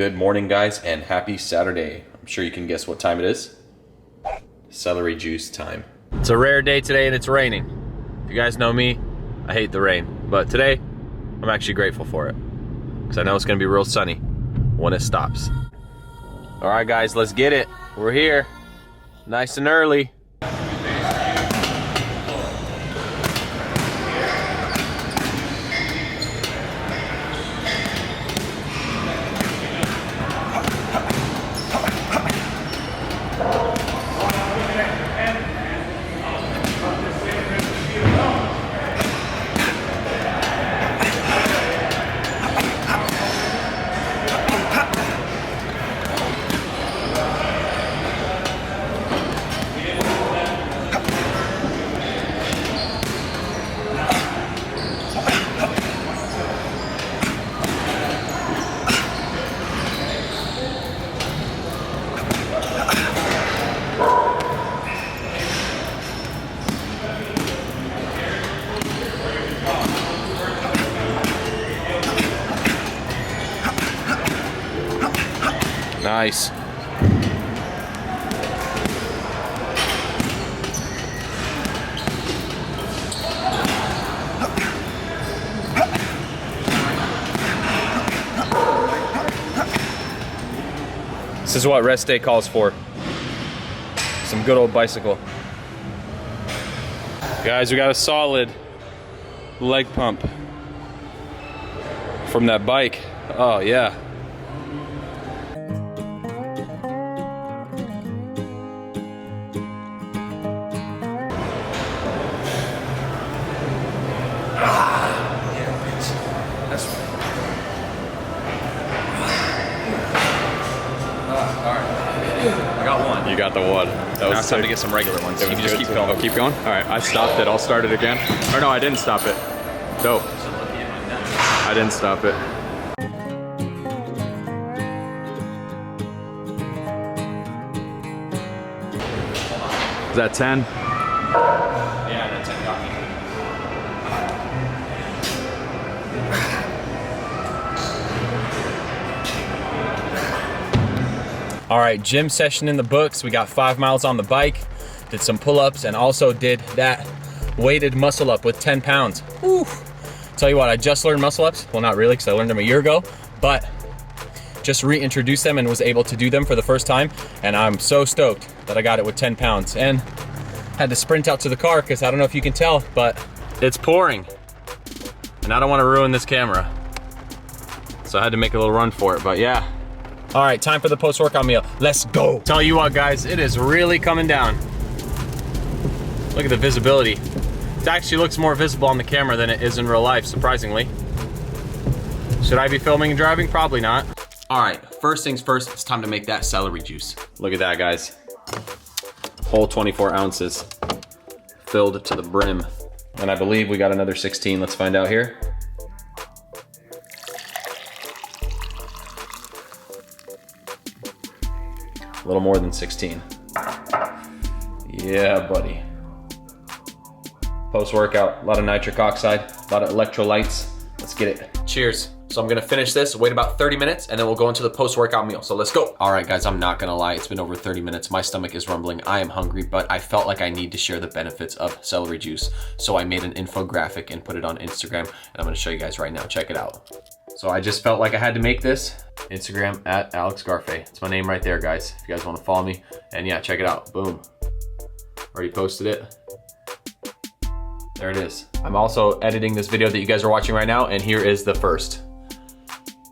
Good morning, guys, and happy Saturday. I'm sure you can guess what time it is. Celery juice time. It's a rare day today and it's raining. If you guys know me, I hate the rain. But today, I'm actually grateful for it. Because I know it's going to be real sunny when it stops. All right, guys, let's get it. We're here. Nice and early. Nice. This is what rest day calls for. Some good old bicycle. Guys, we got a solid leg pump from that bike. Oh yeah. I got one. You got the one. That was now it's time to get some regular ones. You can just keep too. going. Oh, keep going? All right, I stopped it. I'll start it again. Or no, I didn't stop it. Dope. I didn't stop it. Is that 10? Yeah, that 10 got me. All right, gym session in the books. We got 5 miles on the bike, did some pull-ups, and also did that weighted muscle up with 10 pounds. Whew. Tell you what, I just learned muscle ups. Well, not really, because I learned them a year ago, but just reintroduced them and was able to do them for the first time. And I'm so stoked that I got it with 10 pounds. And had to sprint out to the car because I don't know if you can tell, but it's pouring. And I don't want to ruin this camera. So I had to make a little run for it, but yeah. All right, time for the post-workout meal. Let's go. Tell you what, guys, it is really coming down. Look at the visibility. It actually looks more visible on the camera than it is in real life, surprisingly. Should I be filming and driving? Probably not. All right, first things first, it's time to make that celery juice. Look at that, guys. Whole 24 ounces filled to the brim. And I believe we got another 16. Let's find out here. A little more than 16. Yeah, buddy. Post-workout, a lot of nitric oxide, a lot of electrolytes. Let's get it. Cheers. So I'm gonna finish this, wait about 30 minutes, and then we'll go into the post-workout meal. So let's go. All right, guys, I'm not gonna lie. It's been over 30 minutes. My stomach is rumbling. I am hungry, but I felt like I need to share the benefits of celery juice. So I made an infographic and put it on Instagram, and I'm gonna show you guys right now. Check it out. So I just felt like I had to make this. Instagram at Alex Garfe. It's my name right there, guys, if you guys want to follow me. And yeah, check it out. Boom. Already posted it. There it is. I'm also editing this video that you guys are watching right now, and here is the first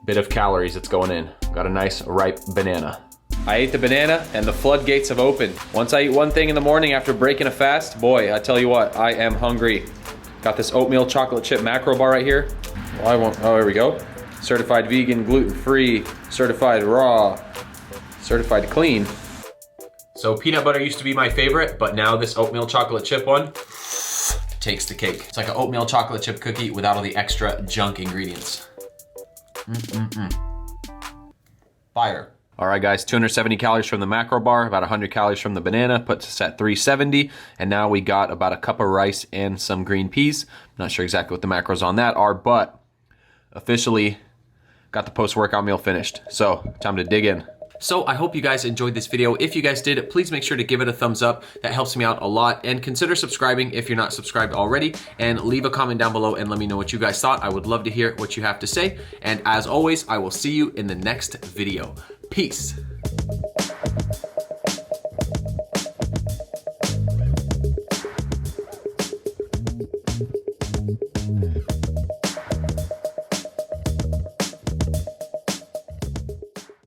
bit of calories that's going in. Got a nice ripe banana. I ate the banana and the floodgates have opened. Once I eat one thing in the morning after breaking a fast, boy, I tell you what, I am hungry. Got this oatmeal chocolate chip macro bar right here. Well, I won't, oh, here we go. Certified vegan, gluten-free, certified raw, certified clean. So peanut butter used to be my favorite, but now this oatmeal chocolate chip one takes the cake. It's like an oatmeal chocolate chip cookie without all the extra junk ingredients. Fire. All right, guys, 270 calories from the macro bar, about 100 calories from the banana, puts us at 370. And now we got about a cup of rice and some green peas. I'm not sure exactly what the macros on that are, but officially got the post-workout meal finished. So time to dig in. So I hope you guys enjoyed this video. If you guys did, please make sure to give it a thumbs up. That helps me out a lot. And consider subscribing if you're not subscribed already. And leave a comment down below and let me know what you guys thought. I would love to hear what you have to say. And as always, I will see you in the next video. Peace.